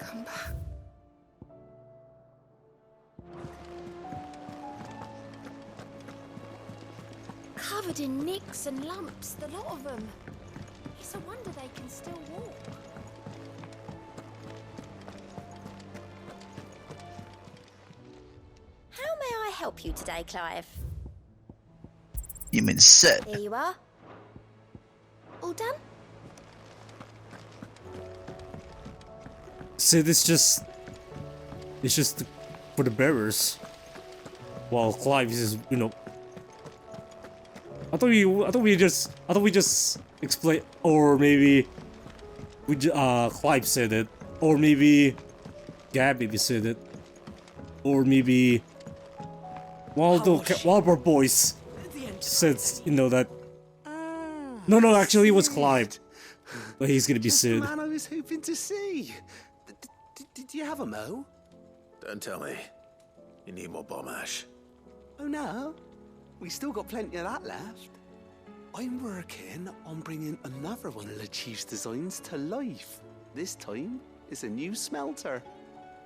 come back. Covered in nicks and lumps, the lot of them. It's a wonder they can still walk. How may I help you today, Clive? You mean sit? Here you are. All done? Sid is just... It's just for the bearers. While Clive is, you know... I thought we just explain, or maybe Clive said it, or maybe Gabby said it, or maybe one of our boys said, you know, that. No, actually it was Clive, but he's gonna be Sid. The man I was hoping to see. Did you have a mo? Don't tell me. You need more bomb ash. Oh no, we still got plenty of that left. I'm working on bringing another one of the Chief's designs to life. This time, it's a new smelter.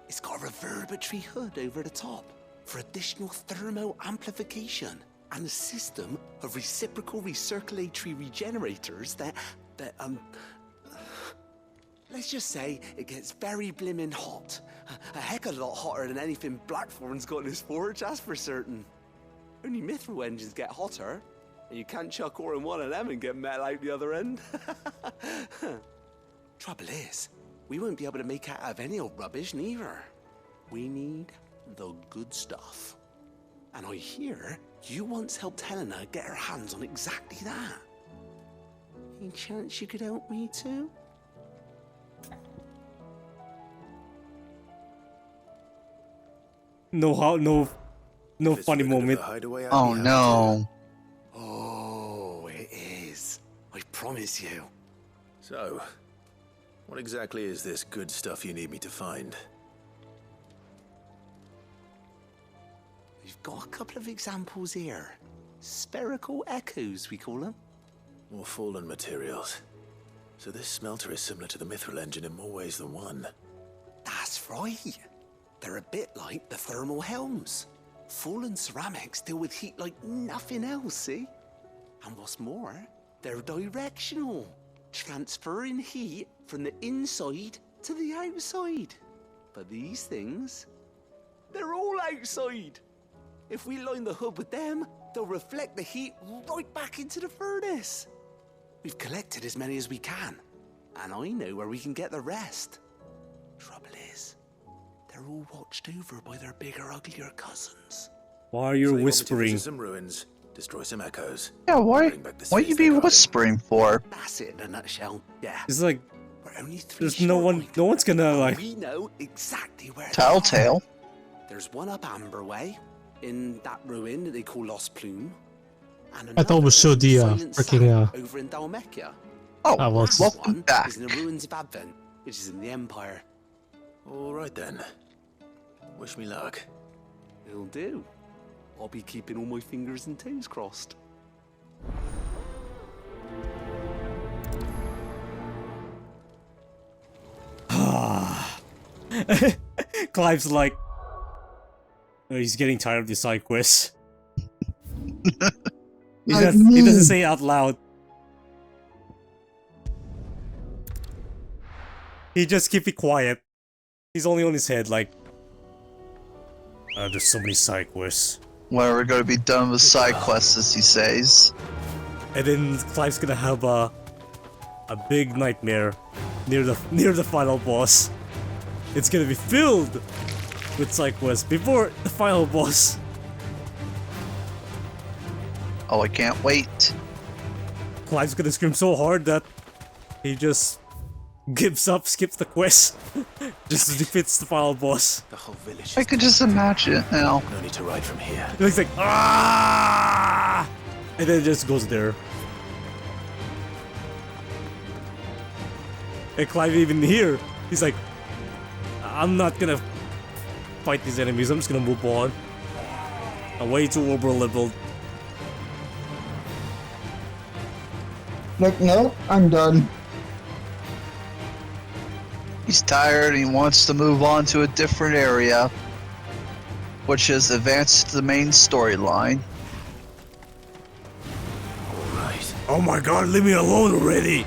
It's got a reverberatory hood over the top for additional thermo amplification and a system of reciprocal recirculatory regenerators that let's just say it gets very blimmin' hot. A heck of a lot hotter than anything Blackthorn's got in his forge, that's for certain. Only mithril engines get hotter, and you can't chuck ore in one of them and get metal out the other end. Trouble is, we won't be able to make out of any old rubbish neither. We need the good stuff. And I hear you once helped Helena get her hands on exactly that. Any chance you could help me too? No funny moment. Oh no. Oh, it is. I promise you. So, what exactly is this good stuff you need me to find? We've got a couple of examples here. Spherical echoes, we call them. More fallen materials. So this smelter is similar to the mithril engine in more ways than one. That's right. They're a bit like the thermal helms. Fallen ceramics deal with heat like nothing else, see? And what's more, they're directional, transferring heat from the inside to the outside. But these things, they're all outside. If we line the hood with them, they'll reflect the heat right back into the furnace. We've collected as many as we can, and I know where we can get the rest. Trouble is, they're all watched over by their bigger, uglier cousins. Why are you So you want me to whispering? visit some ruins, destroy some echoes. Yeah, why? Bring back the What space you they be guarded. whispering for? That's it in a nutshell. Yeah. It's like We're only three there's no short, one. Mike. No one's gonna like. We know exactly where they are. Telltale. There's one up Amber Way, in that ruin that they call Lost Plume. And I thought we showed the Silent freaking Sand over in Dalmecchia. Oh, Ah, well, Last welcome one back. is in the ruins of Advent, which is in the Empire. All right then. Wish me luck. It'll do. I'll be keeping all my fingers and toes crossed. Clive's like, he's getting tired of the side quests. He doesn't say it out loud. He just keep it quiet. He's only on his head like, there's so many side quests. When we're gonna be done with side quests, as he says. And then Clive's gonna have a big nightmare near the final boss. It's gonna be filled with side quests before the final boss. Oh, I can't wait. Clive's gonna scream so hard that he just gives up, skips the quest, just defeats the final boss. The whole village. I could just imagine it now. No need to ride from here. He's like, ah, and then it just goes there. And Clive even here, he's like, I'm not gonna fight these enemies. I'm just gonna move on. I'm way too over leveled. Like, no, I'm done. He's tired and he wants to move on to a different area, which is advanced to the main storyline. Alright. Oh my god, leave me alone already!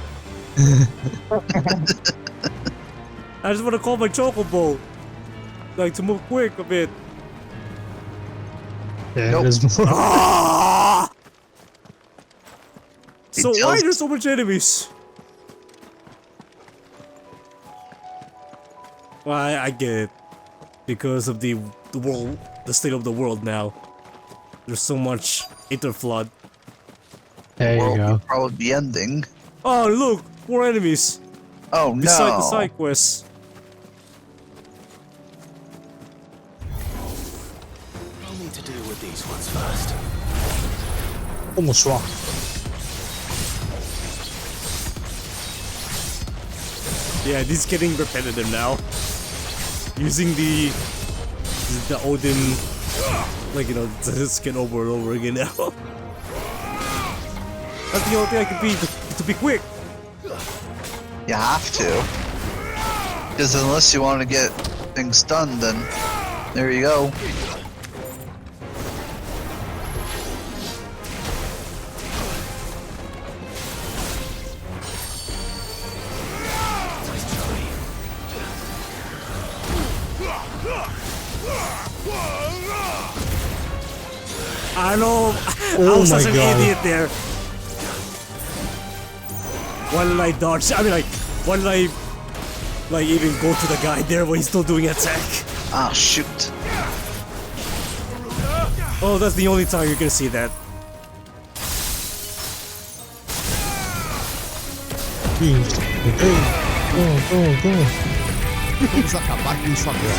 I just want to call my chocobo. Like, to move quick a bit. Yeah, Nope. there's more. Ah! So It why tells- there's so much enemies? Well, I get it. Because of the world, the state of the world now. There's so much interflood. There you World go. would probably be ending. Oh look, more enemies. Oh no! Beside the side quests. I'll need to deal with these ones first. Almost rock. Yeah, this is getting repetitive now. Using the Odin, like, you know, the skin over and over again now. That's the only thing I can be to be quick. You have to. Because unless you want to get things done, then there you go. I know. Oh I was my such an God. idiot there. Why did I dodge? I mean, like, why did I, like, even go to the guy there when he's still doing attack? Ah, shoot. Oh, that's the only time you can see that. Go. Vamos acabar com isso agora.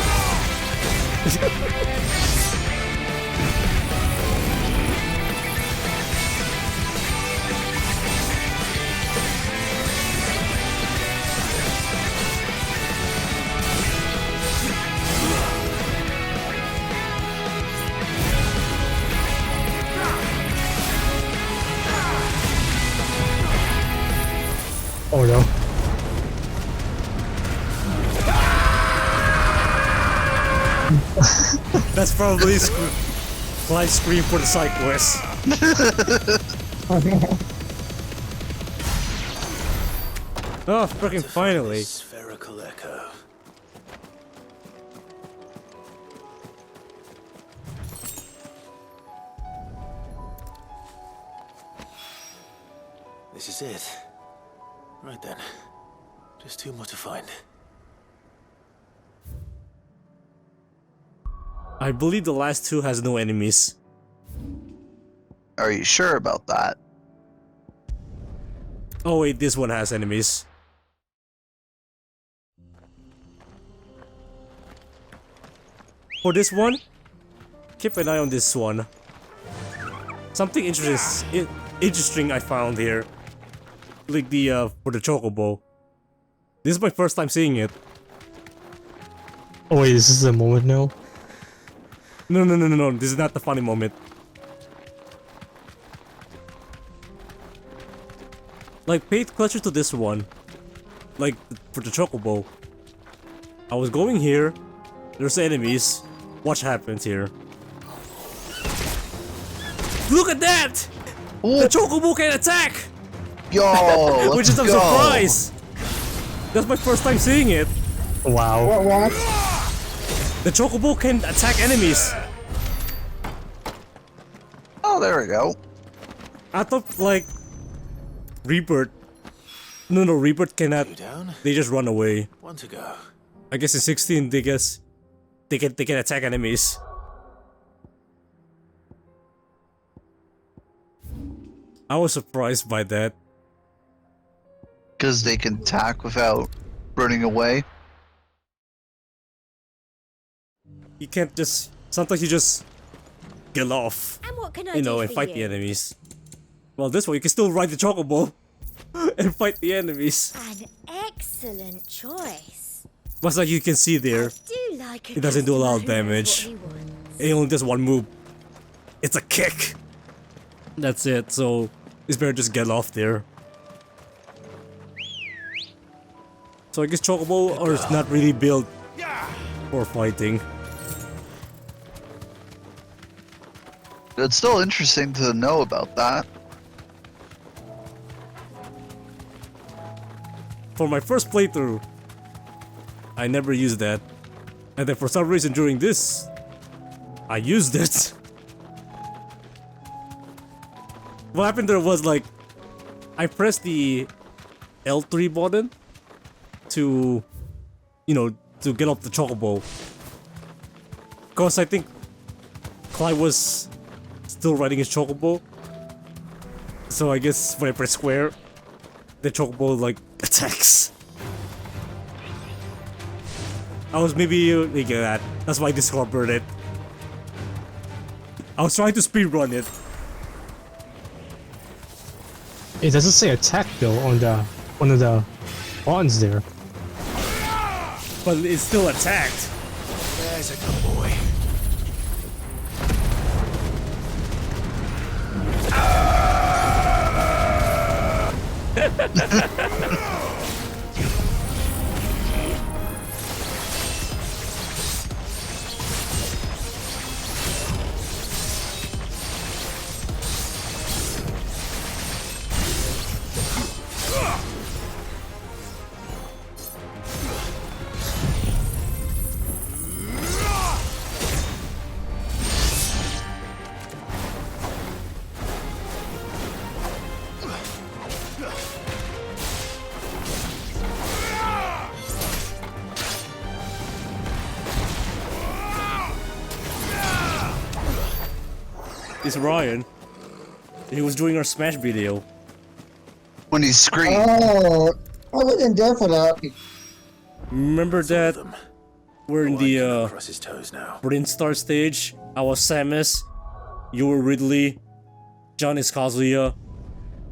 Oh no. That's probably Clive's scream for the side quest. Oh, freaking finally. Spherical echo. This is it. Right then. Just two more to find. I believe the last two has no enemies. Are you sure about that? Oh wait, this one has enemies. For this one, keep an eye on this one. Something interesting I found here. Like the for the chocobo. This is my first time seeing it. Oh wait, this is the moment now? No. This is not the funny moment. Like, pay closer to this one. Like, for the chocobo. I was going here. There's enemies. Watch happens here. Look at that! The chocobo can attack! Yo, Which is a let's go. surprise! That's my first time seeing it. Wow. The chocobo can attack enemies. Oh, there we go. I thought, like, Rebirth. No, Rebirth cannot. Two down, They just run away. one to go. I guess in 16, they can attack enemies. I was surprised by that. Because they can attack without running away. You can't just. Sometimes you just get off, And what can I you do know, for and fight you? the enemies. Well, this way you can still ride the chocobo and fight the enemies. An excellent choice. But like you can see there, Do like a it doesn't do a lot of customer who knows damage. what he wants. It only does one move. It's a kick. That's it. So it's better just get off there. So I guess Chocobo are not really built for fighting. It's still interesting to know about that. For my first playthrough, I never used that. And then for some reason during this, I used it. What happened there was like, I pressed the L3 button to, you know, to get off the Chocobo. Cause I think Clive was still riding his Chocobo. So I guess when I press square, the Chocobo like attacks. I was maybe like that. That's why I discovered it. I was trying to speedrun it. It doesn't say attack though on the one of the buttons there. But it's still attacked. There's a good boy. It's Ryan. He was doing our Smash video. When he screamed. Oh, I wasn't there for that. Remember that Them. we're in Oh, I can the cross his toes now. Prince Star stage? I was Samus, you were Ridley, John is Kazuya,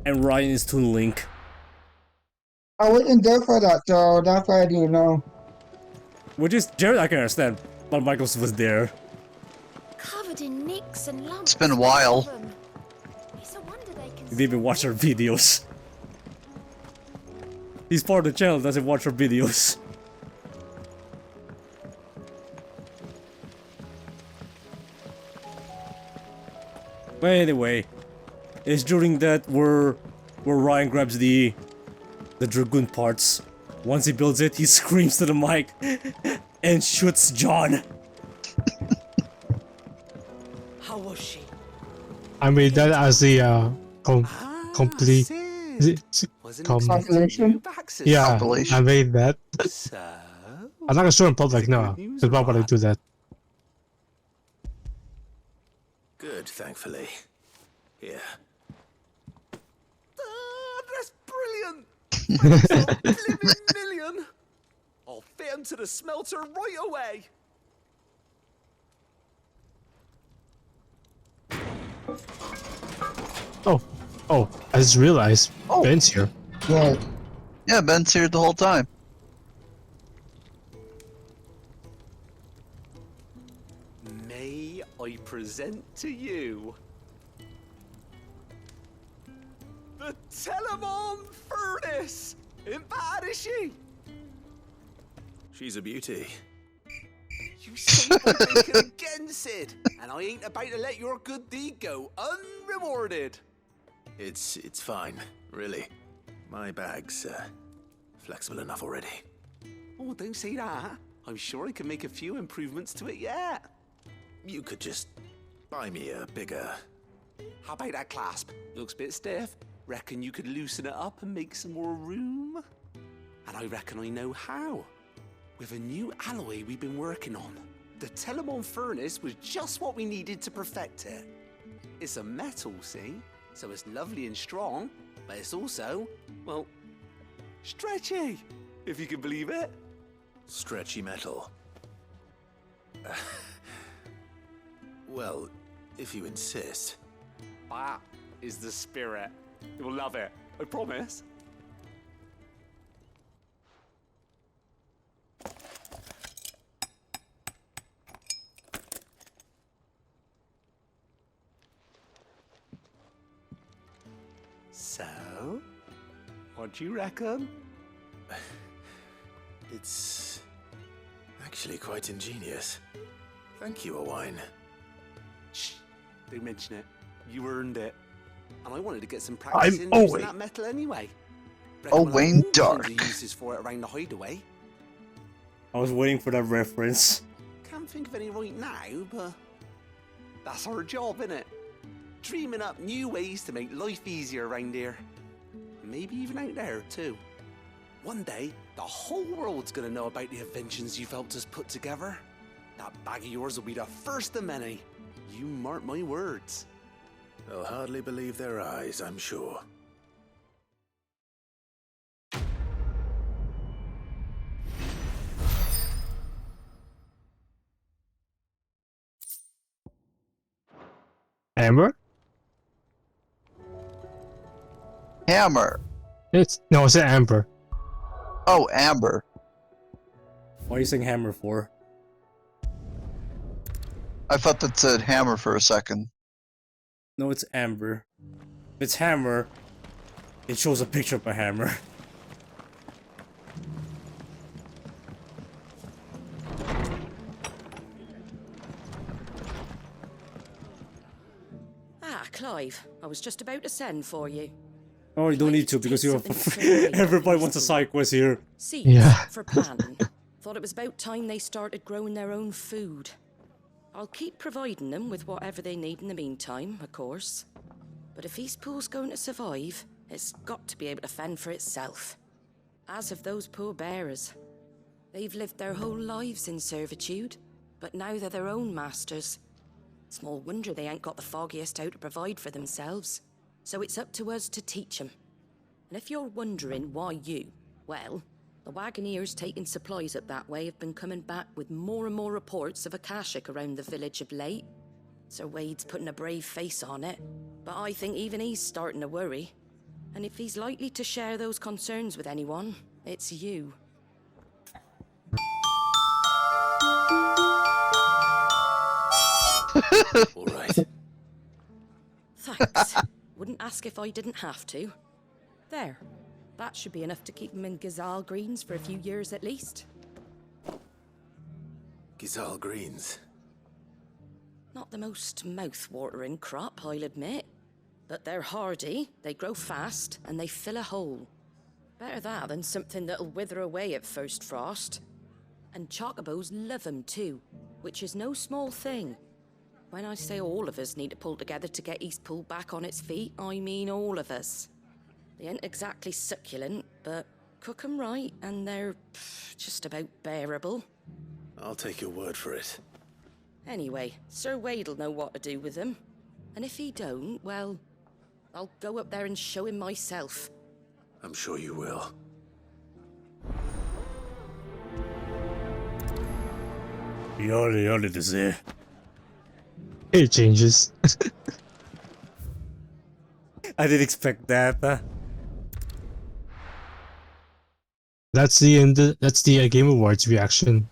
and Ryan is Toon Link. I wasn't there for that, so that's why I didn't know. Which is, Jared I can understand, but Michaels was there. Covered in nicks and lumps. It's been a while. the lot of 'em. It's a wonder they can He didn't even watch our videos. He's part of the channel, doesn't watch our videos. But anyway, it's during that where Ryan grabs the Dragoon parts. Once he builds it, he screams to the mic and shoots John. How was she? I made that as the complete. Is it, Wasn't com- Calculation? you back, sister. yeah, Compilation. I made that. So, I'm not gonna show in public, no. Good news, Because why would I Rod? do that? Good, thankfully. Here. That's brilliant. Thanks a blimmin' million. I'll fit him to the smelter right away. Oh, I just realized Ben's here. Yeah. Yeah, Ben's here the whole time. May I present to you the Telemon Furnace? Ain't bad, is she? She's a beauty. You saved my bacon again, Sid, and I ain't about to let your good deed go unrewarded. It's fine, really. My bag's flexible enough already. Oh, don't say that. I'm sure I can make a few improvements to it yet. You could just buy me a bigger... How about that clasp? Looks a bit stiff. Reckon you could loosen it up and make some more room? And I reckon I know how. With a new alloy we've been working on. The Telemon Furnace was just what we needed to perfect it. It's a metal, see? So it's lovely and strong, but it's also, well, stretchy, if you can believe it. Stretchy metal. Well, if you insist. That is the spirit. You'll love it, I promise. So, what do you reckon? It's actually quite ingenious. Thank you, Owain. Shh, don't mention it. You earned it. And I wanted to get some practice I'm in using Owain. that metal anyway. Owain Dark. Uses for it around the hideaway. I was waiting for that reference. Can't think of any right now, but that's our job, innit? Dreaming up new ways to make life easier around here. Maybe even out there, too. One day, the whole world's gonna know about the inventions you've helped us put together. That bag of yours will be the first of many. You mark my words. They'll hardly believe their eyes, I'm sure. Amber? Hammer. It's Amber. Oh, Amber. What are you saying hammer for? I thought that said hammer for a second. No, it's amber. If it's hammer, it shows a picture of a hammer. Ah, Clive, I was just about to send for you. Oh, you don't need to because you're. Everybody wants a side quest here. Seeds Yeah. for planting. Thought it was about time they started growing their own food. I'll keep providing them with whatever they need in the meantime, of course. But if Eastpool's going to survive, it's got to be able to fend for itself. As of those poor bearers. They've lived their whole lives in servitude, but now they're their own masters. Small wonder they ain't got the foggiest how to provide for themselves. So it's up to us to teach them. And if you're wondering why well, the wagoneers taking supplies up that way have been coming back with more and more reports of Akashic around the village of late. Sir Wade's putting a brave face on it, but I think even he's starting to worry. And if he's likely to share those concerns with anyone, it's you. All right. Thanks. Wouldn't ask if I didn't have to. There. That should be enough to keep him in gysahl greens for a few years at least. Gysahl greens. Not the most mouth-watering crop, I'll admit. But they're hardy, they grow fast, and they fill a hole. Better that than something that'll wither away at first frost. And chocobos love 'em too, which is no small thing. When I say all of us need to pull together to get Eastpool back on its feet, I mean all of us. They ain't exactly succulent, but cook 'em right, and they're just about bearable. I'll take your word for it. Anyway, Sir Wade'll know what to do with them. And if he don't, well, I'll go up there and show him myself. I'm sure you will. Yoli to say. It changes. I didn't expect that. That's the end. That's the Game Awards reaction.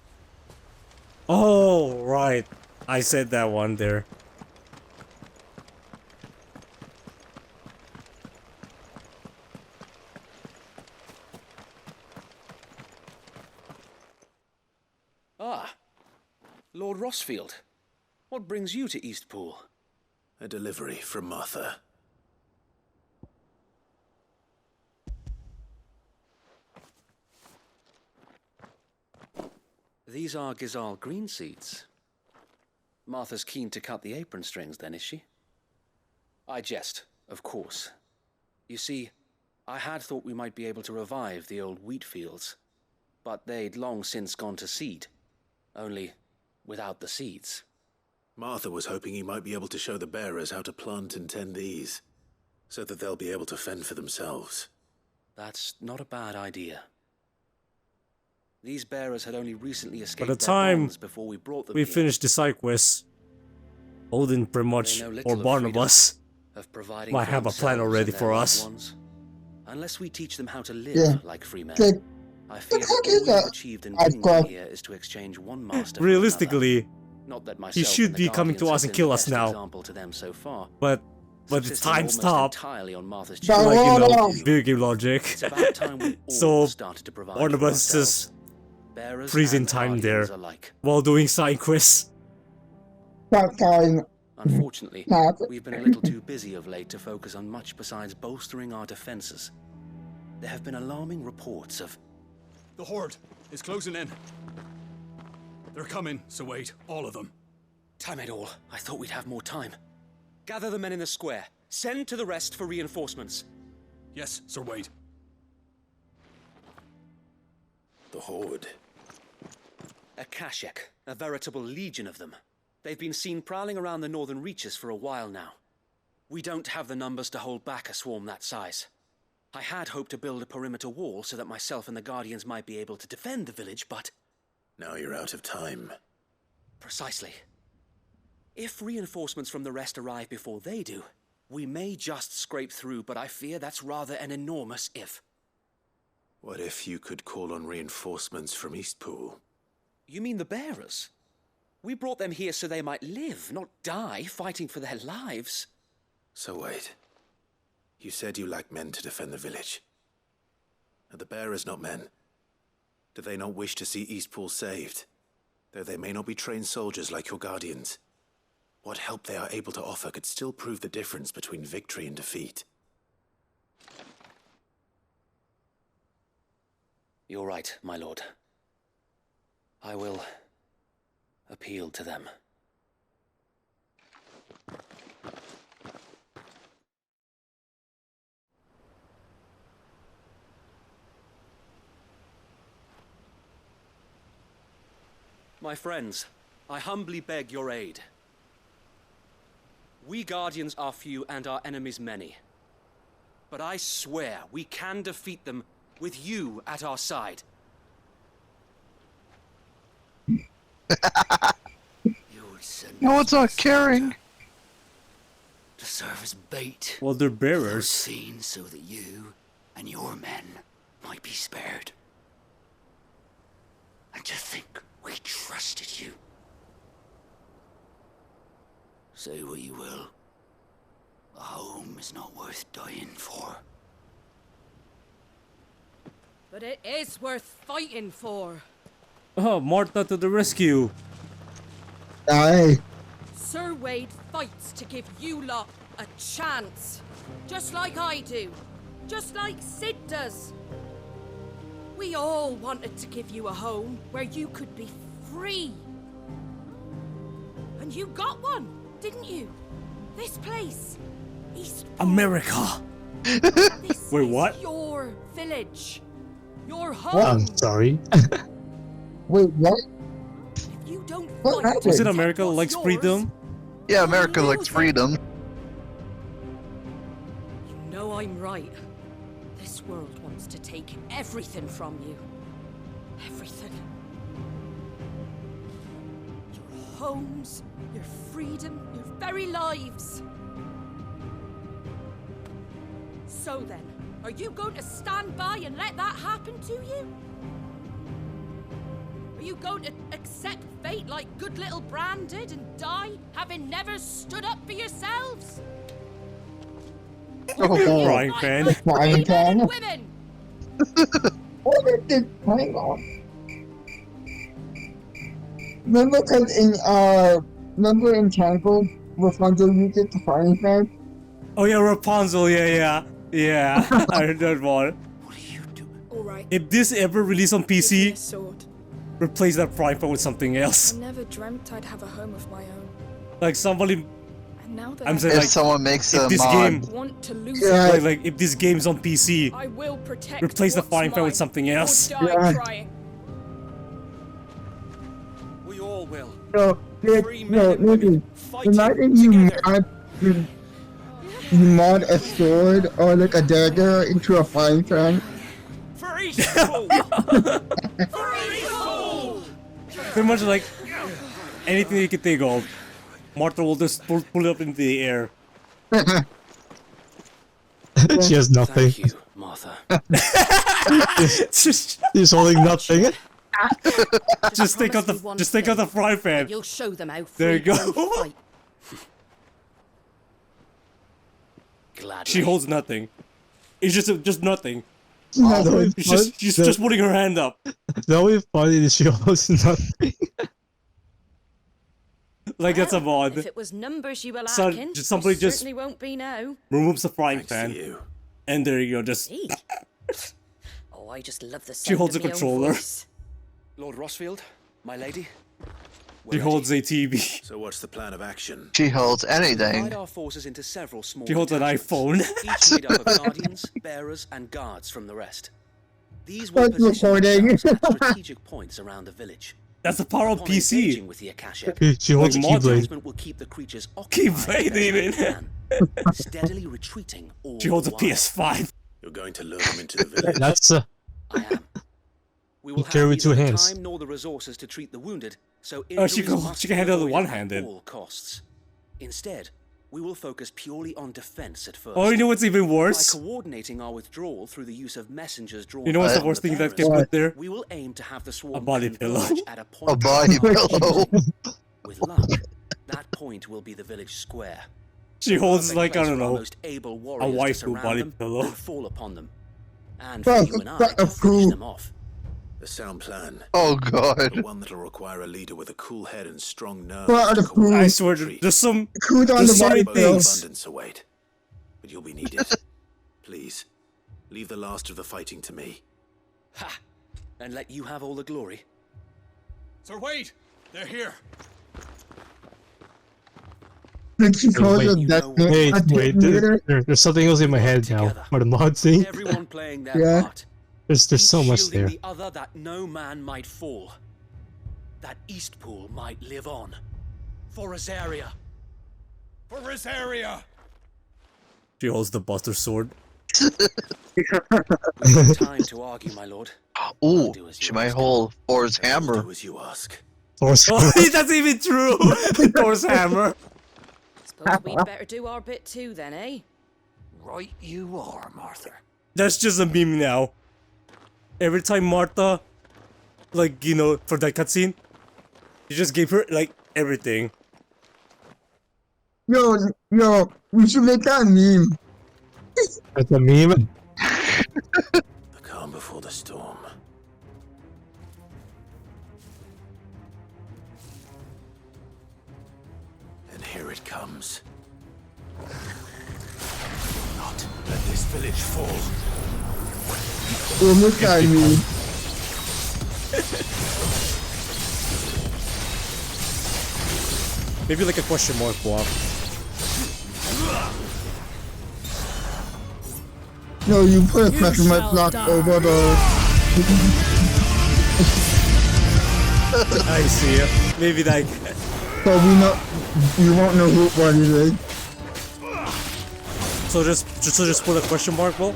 Oh, right. I said that one there. Ah, Lord Rossfield. What brings you to Eastpool? A delivery from Martha. These are gysahl green seeds. Martha's keen to cut the apron strings then, is she? I jest, of course. You see, I had thought we might be able to revive the old wheat fields, but they'd long since gone to seed, only without the seeds. Martha was hoping he might be able to show the bearers how to plant and tend these, so that they'll be able to fend for themselves. That's not a bad idea. These bearers had only recently escaped By the their time bonds before we brought them we here. finished the side quest, Odin pretty much, They know little or of Barnabas, of providing might for have a plan themselves already and for their loved us. ones. Unless we teach them how to live Yeah. like free men, Like, I fear the that heck all is we've that? achieved in I've bringing them got- here is to exchange one master for Realistically, another. Not that he myself should and the be coming to Guardians us have and been kill the us best now. example to them so far. but the Subsisting time almost stopped, entirely on Martha's But children. like, you know, hold on. video game logic. It's about time we all So, started to provide Barnabas for just ourselves. Bearers freezing and time guardians there alike. while doing side quests. That time. Unfortunately, Nah, we've been a little too busy of late to focus on much besides bolstering our defenses. There have been alarming reports of... The horde is closing in. They're coming, so wait, all of them. Damn it all, I thought we'd have more time. Gather the men in the square. Send to the rest for reinforcements. Yes, Sir Wade. The horde. A Kashek, a veritable legion of them. They've been seen prowling around the northern reaches for a while now. We don't have the numbers to hold back a swarm that size. I had hoped to build a perimeter wall so that myself and the Guardians might be able to defend the village, but... Now you're out of time. Precisely. If reinforcements from the rest arrive before they do, we may just scrape through, but I fear that's rather an enormous if. What if you could call on reinforcements from Eastpool? You mean the bearers? We brought them here so they might live, not die, fighting for their lives. So wait. You said you lack men to defend the village. Are the bearers not men? Do they not wish to see Eastpool saved? Though they may not be trained soldiers like your guardians. What help they are able to offer could still prove the difference between victory and defeat. You're right, my lord. I will appeal to them. My friends, I humbly beg your aid. We Guardians are few and our enemies many. But I swear we can defeat them with you at our side. No, it's not caring. To serve as bait. Well, they're for bearers. scene so that you and your men might be spared. And to think we trusted you. Say what you will. A home is not worth dying for. But it is worth fighting for. Oh, Martha to the rescue. Aye. Sir Wade fights to give you lot a chance. Just like I do. Just like Sid does. We all wanted to give you a home where you could be free. And you got one, didn't you? This place. Eastpool. America. This Wait, is what? your village. Your Oh, home. I'm sorry. Wait, what? If you don't What fight happened? to Wasn't protect America what's likes yours, freedom? Yeah, America likes freedom. You know I'm right. This world wants to take everything from you. Everything. Your homes, your freedom, your very lives. So then, are you going to stand by and let that happen to you? Are you going to accept fate like good little Bran did and die, having never stood up for yourselves? Oh, Frying Fight pan. like Frying free men pan? and women. What did this hang on? Remember, cause remember in Tangled, Rapunzel used it to frying pan? Oh yeah, Rapunzel. Yeah. I heard that one. What are you doing? All right. If this ever released on Give me a PC, sword. replace that frying pan with something I else. never dreamt I'd have a home of my own. Like somebody, And now that I'm I saying If like, someone makes if a this mod, game, want to lose Yeah. it, like if this game's on PC, I will protect replace the what's frying pan with mine, something else. Or die Yeah. trying. We all will. No, Free men no, and women listen. fighting Imagine you together. mod a sword or like a dagger into a frying pan. For Eastpool! For Eastpool! Pretty much like anything you can think of. Martha will just pull it up into the air. She has nothing. Thank you, Martha. She's holding nothing. Just take out the frying pan. You'll show them how There free you men go. fight. Gladly. She holds nothing. It's just nothing. Yeah, that was She's just putting her hand up. The only funny is she holds nothing. Like that's a Well, mod. If it was numbers you were So, lacking, just somebody it just- certainly won't be now. Removes the frying Thanks to pan. you. And there you go, just... Me? Oh, I just love the sound She holds of a my own controller. voice. Lord Rossfield, my lady. She holds a TV. So what's the plan of action? She holds anything. Divide our forces into several small She holds an detachments, iPhone. each made up of guardians, bearers, and guards from the rest. These will That's position recording. themselves at strategic points around the village. That's the power of Upon PC. engaging with the Akashic, She holds a Like mod keyblade. detachment will keep the creatures occupied Keyblade, as best even. they can, steadily retreating all She holds a the while. PS5. You're going to lure them into the village. That's I am. We will You carry have with two neither the hands. time nor the resources to treat the wounded, so Oh, she injuries can- must she can be handle it avoided one-handed. at all costs. Instead, we will focus purely on defense at first. Oh, you know what's even By worse? coordinating our withdrawal through the use of messengers drawn You know what's the from worst thing that bearers, gets put there? we will aim to have the swarm A body pillow. converge at a point A body pillow. With luck, that point will be the village square. She holds Perfect like, I place don't for our know, most able a warriors to waifu surround body them pillow. and fall upon them. And Well, for you and I that's to a finish fool. them off. A sound plan. Oh But god. one that'll require a leader with a cool head and strong nerves. Well, to the coordinate fool. I the swear, retreat. there's some... Who's on the There's so many body pillow? things. Abundance await, but you'll be needed. Please, leave the last of the fighting to me. Ha! And let you have all the glory. Sir Wade, they're here. Like she calls wait, her you death know note. Wait, A wait, detonator? there's something else in my head now. Together. For the mod thing. Everyone playing their Yeah. part. There's so each much shielding there. the other that no man might fall. That Eastpool might live on. For Rosaria. For Rosaria. She holds the Buster Sword. No time to argue, my lord. Ooh, Do as she you might ask. hold Thor's hammer. Do as you ask. Force- Oh, that's even true! Thor's hammer. Suppose we'd better do our bit too, then, eh? Right you are, Martha. That's just a meme now. Every time Martha, like, you know, for that cutscene, you just gave her, like, everything. Yo, we should make that a meme. That's a meme. The calm before the storm. And here it comes. Not let this village fall. We'll make that a meme. Maybe like a question mark block. No, you put a question mark block over the... I see it. Maybe like... So we won't know what it is. So just put a question mark block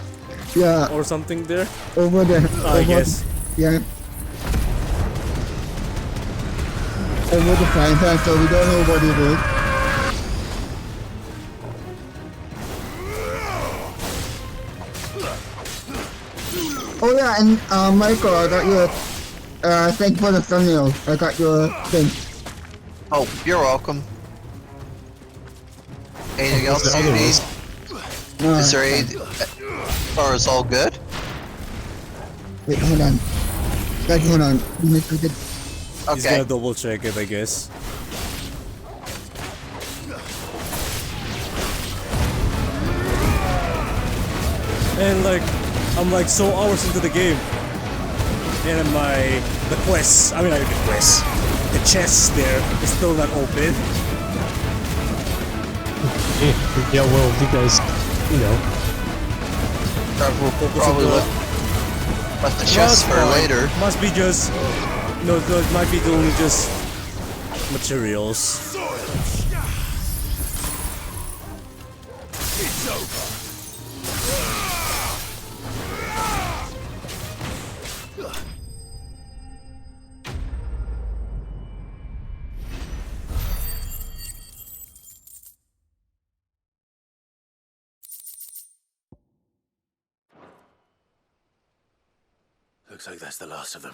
Yeah, or something there. over there. I over- guess. Yeah. Over the frying pan, so we don't know what it is. Oh yeah, and Michael, I got your thanks for the thumbnail. I got your thing. Oh, you're welcome. Anything else you need? Is there any... Or is all good? Wait, hold on. Guys, hold on. Let me click it. He's Okay. gonna double check it, I guess. And like, I'm like so hours into the game, and the quest, I mean like the quest, the chest there is still not open. Yeah, well, you guys, you know. We'll probably look at the chest for later. Must be just, no, it might be only just materials. It's over. Looks like that's the last of them.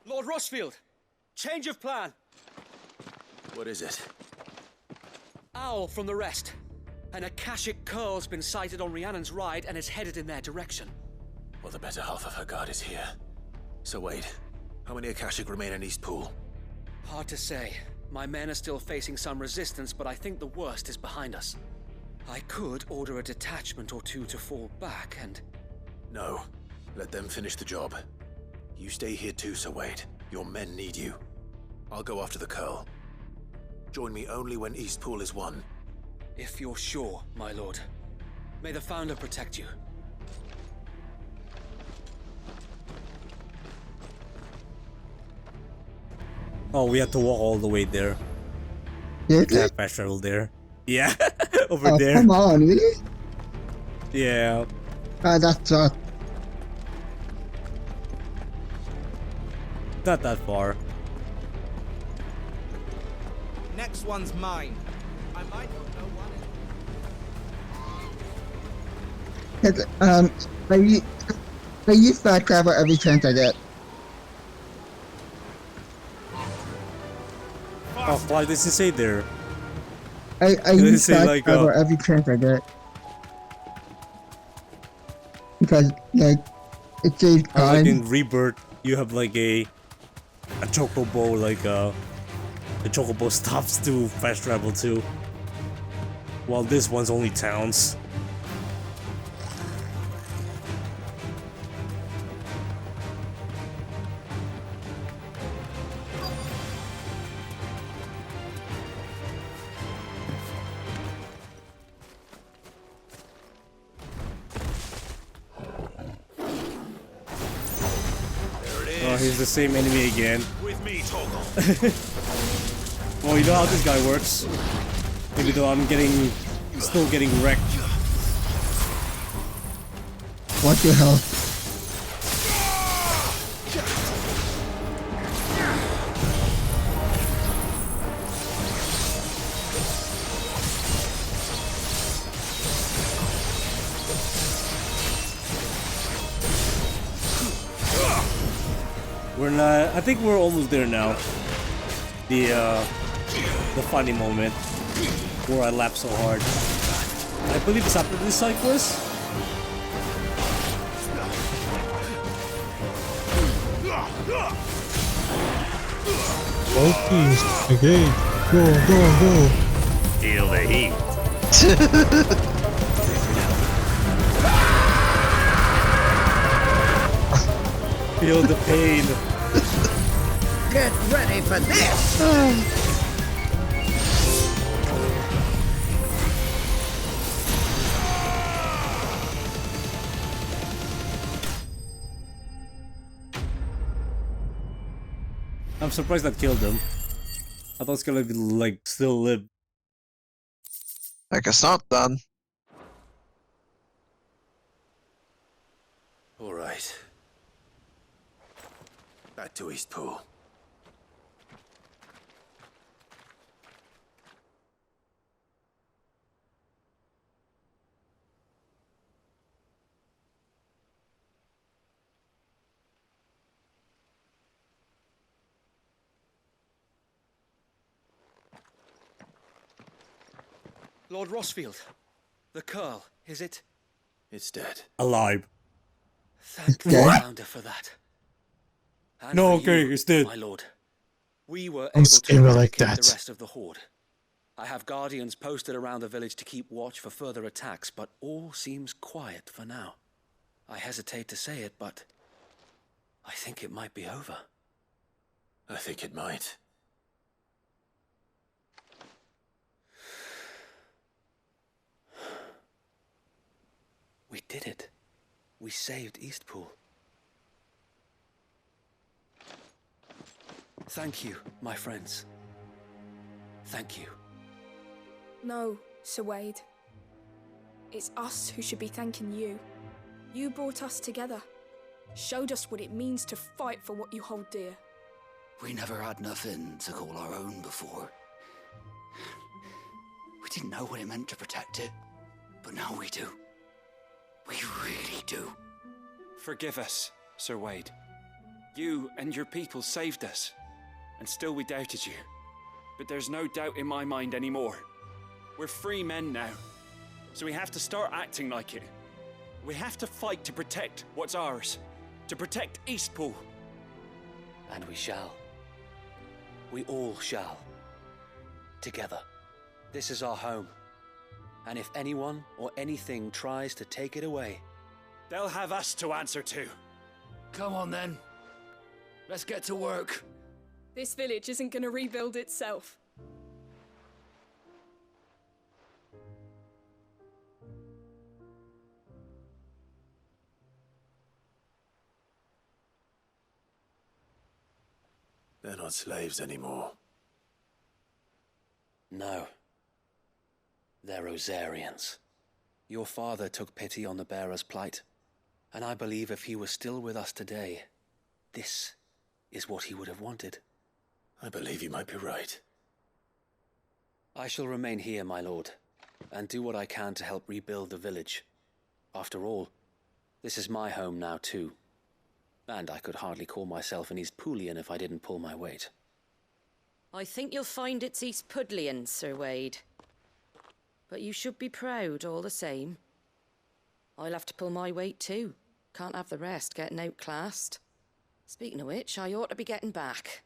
Lord Rossfield, change of plan. What is it? Owl from the rest. An Akashic curl's been sighted on Rhiannon's ride and is headed in their direction. Well, the better half of her guard is here. So Wade, how many Akashic remain in Eastpool? Hard to say. My men are still facing some resistance, but I think the worst is behind us. I could order a detachment or two to fall back and... No. Let them finish the job. You stay here too, Sir Wade. Your men need you. I'll go after the Curl. Join me only when Eastpool is won. If you're sure, my lord. May the Founder protect you. Oh, we have to walk all the way there. Yeah, Can't fast travel there. Yeah, over oh, there. come on, really? Yeah. That's Not that far. Next one's mine. I might not know one. I use fast travel every chance I get. Oh, Clive, this is say there. I use say fast like, travel every chance I get. Because, like, it saves Like time. in Rebirth, you have like a chocobo, like the chocobo stops to fast travel too. While this one's only towns. Oh, he's the same enemy again. With me, Toggle. Well, you know how this guy works. Even though I'm still getting wrecked. What the hell? We're not. I think we're almost there now. The funny moment where I laughed so hard. I believe it's after this side quest. Focus. Okay. Go. Feel the heat. Feel the pain. Get ready for this! I'm surprised that killed him. I thought it's gonna be like still live. I guess not then. All right. Back to Eastpool. Lord Rossfield, the Curl, is it? It's dead. Alive. Thank the Founder for that. And No, for okay, you, it's dead. my lord. We were Don't able to scare me like eradicate that. the rest of the Horde. I have guardians posted around the village to keep watch for further attacks, but all seems quiet for now. I hesitate to say it, but I think it might be over. I think it might. We did it. We saved Eastpool. Thank you, my friends. Thank you. No, Sir Wade. It's us who should be thanking you. You brought us together. Showed us what it means to fight for what you hold dear. We never had nothing to call our own before. We didn't know what it meant to protect it, but now we do. We really do. Forgive us, Sir Wade. You and your people saved us, and still we doubted you. But there's no doubt in my mind anymore. We're free men now, so we have to start acting like it. We have to fight to protect what's ours. To protect Eastpool. And we shall. We all shall. Together. This is our home. And if anyone or anything tries to take it away, they'll have us to answer to. Come on then. Let's get to work. This village isn't going to rebuild itself. They're not slaves anymore. no. They're Rosarians. Your father took pity on the bearer's plight, and I believe if he was still with us today, this is what he would have wanted. I believe you might be right. I shall remain here, my lord, and do what I can to help rebuild the village. After all, this is my home now too, and I could hardly call myself an Eastpoolian if I didn't pull my weight. I think you'll find it's Eastpudlian, Sir Wade. But you should be proud all the same. I'll have to pull my weight too. Can't have the rest getting outclassed. Speaking of which, I ought to be getting back.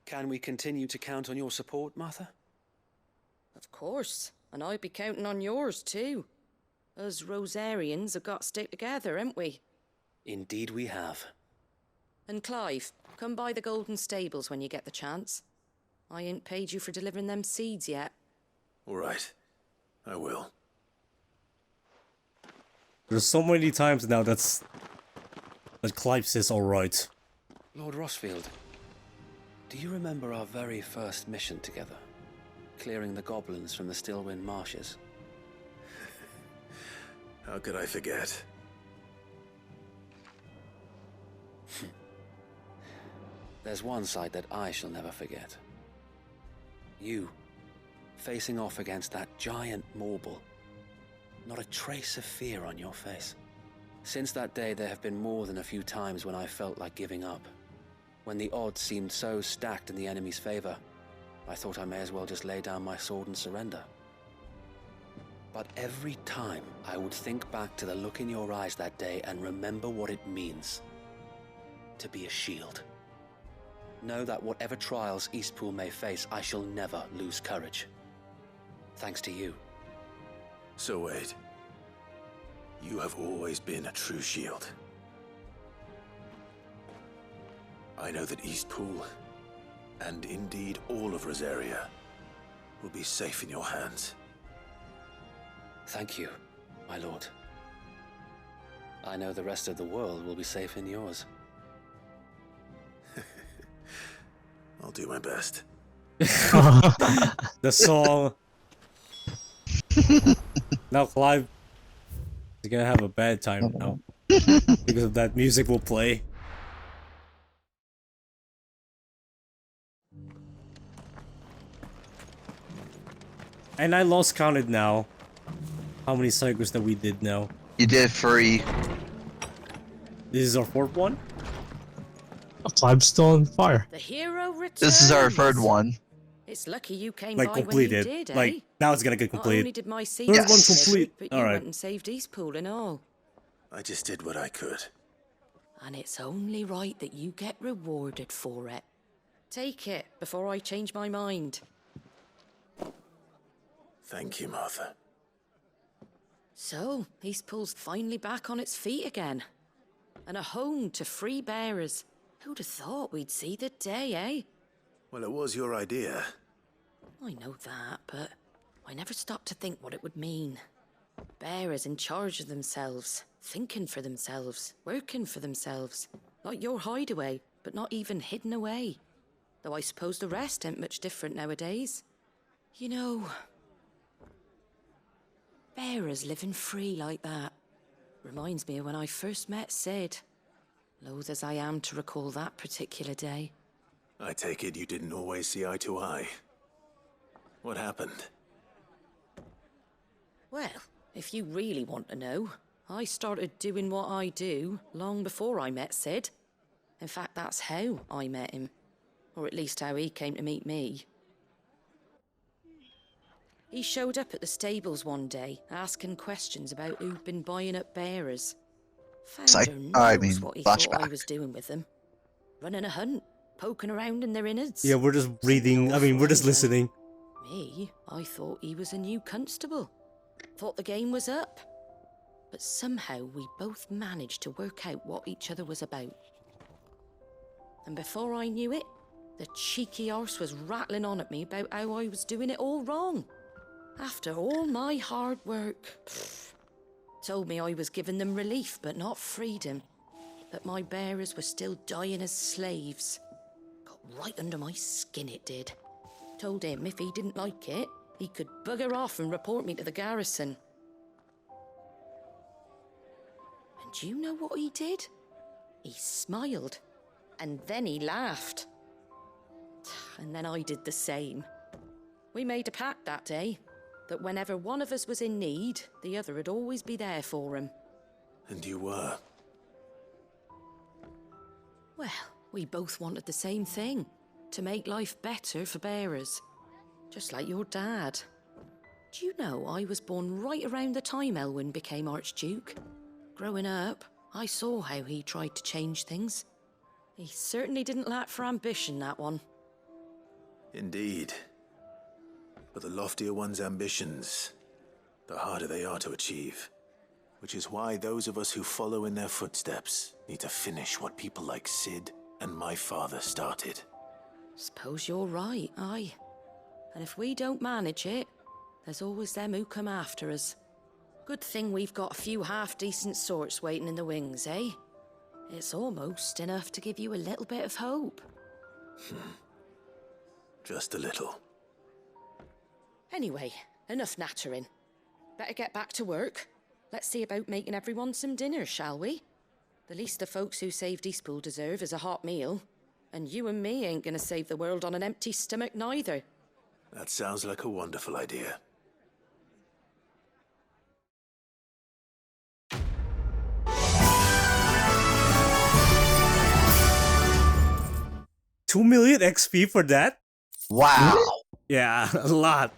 Can we continue to count on your support, Martha? Of course, and I'll be counting on yours too. Us Rosarians have got to stick together, haven't we? Indeed we have. And Clive, come by the Golden Stables when you get the chance. I ain't paid you for delivering them seeds yet. All right. I will. There's so many times now that Clive says alright. Lord Rossfield, do you remember our very first mission together? Clearing the goblins from the Stillwind marshes? How could I forget? There's one side that I shall never forget. You, facing off against that giant Morble. Not a trace of fear on your face. Since that day, there have been more than a few times when I felt like giving up. When the odds seemed so stacked in the enemy's favor, I thought I may as well just lay down my sword and surrender. But every time, I would think back to the look in your eyes that day and remember what it means to be a shield. Know that whatever trials Eastpool may face, I shall never lose courage. Thanks to you. So Wade, you have always been a true shield. I know that Eastpool, and indeed all of Rosaria, will be safe in your hands. Thank you, my lord. I know the rest of the world will be safe in yours. I'll do my best. The song. Now Clive is gonna have a bad time now because of that music will play. And I lost counted now. How many cycles that we did now? You did 3. This is our 4th one? Clive's still on fire. The hero returns. This is our 3rd one. It's lucky you came Like by completed. when you did, Like eh? now it's gonna get Not only completed. did my seed 3rd one complete. but you Alright. went and saved Eastpool and all. I just did what I could. And it's only right that you get rewarded for it. Take it before I change my mind. Thank you, Martha. So, Eastpool's finally back on its feet again. And a home to free bearers. Who'd have thought we'd see the day, eh? Well, it was your idea. I know that, but I never stopped to think what it would mean. Bearers in charge of themselves, thinking for themselves, working for themselves. Like your hideaway, but not even hidden away. Though I suppose the rest ain't much different nowadays. You know, bearers living free like that reminds me of when I first met Sid. Loath as I am to recall that particular day. I take it you didn't always see eye to eye. What happened? Well, if you really want to know, I started doing what I do long before I met Sid. In fact, that's how I met him. Or at least how he came to meet me. He showed up at the stables one day, asking questions about who'd been buying up bearers. Found who knows what he thought I was doing with them. Running a hunt, poking around in their innards. Yeah, we're just reading. I mean, we're just listening. Me, I thought he was a new constable. Thought the game was up. But somehow we both managed to work out what each other was about. And before I knew it, the cheeky arse was rattling on at me about how I was doing it all wrong. After all my hard work. Told me I was giving them relief but not freedom. That my bearers were still dying as slaves. Got right under my skin, it did. Told him if he didn't like it, he could bugger off and report me to the garrison. And do you know what he did? He smiled. And then he laughed. And then I did the same. We made a pact that day, that whenever one of us was in need, the other would always be there for him. And you were? Well, we both wanted the same thing. To make life better for bearers. Just like your dad. Do you know I was born right around the time Elwyn became Archduke? Growing up, I saw how he tried to change things. He certainly didn't lack for ambition, that one. Indeed. But the loftier one's ambitions, the harder they are to achieve. Which is why those of us who follow in their footsteps need to finish what people like Sid and my father started. Suppose you're right, aye. And if we don't manage it, there's always them who come after us. Good thing we've got a few half-decent sorts waiting in the wings, eh? It's almost enough to give you a little bit of hope. Just a little. Anyway, enough nattering. Better get back to work. Let's see about making everyone some dinner, shall we? The least the folks who saved Eastpool deserve is a hot meal. And you and me ain't gonna save the world on an empty stomach neither. That sounds like a wonderful idea. $2 million XP for that? Wow. Yeah, a lot.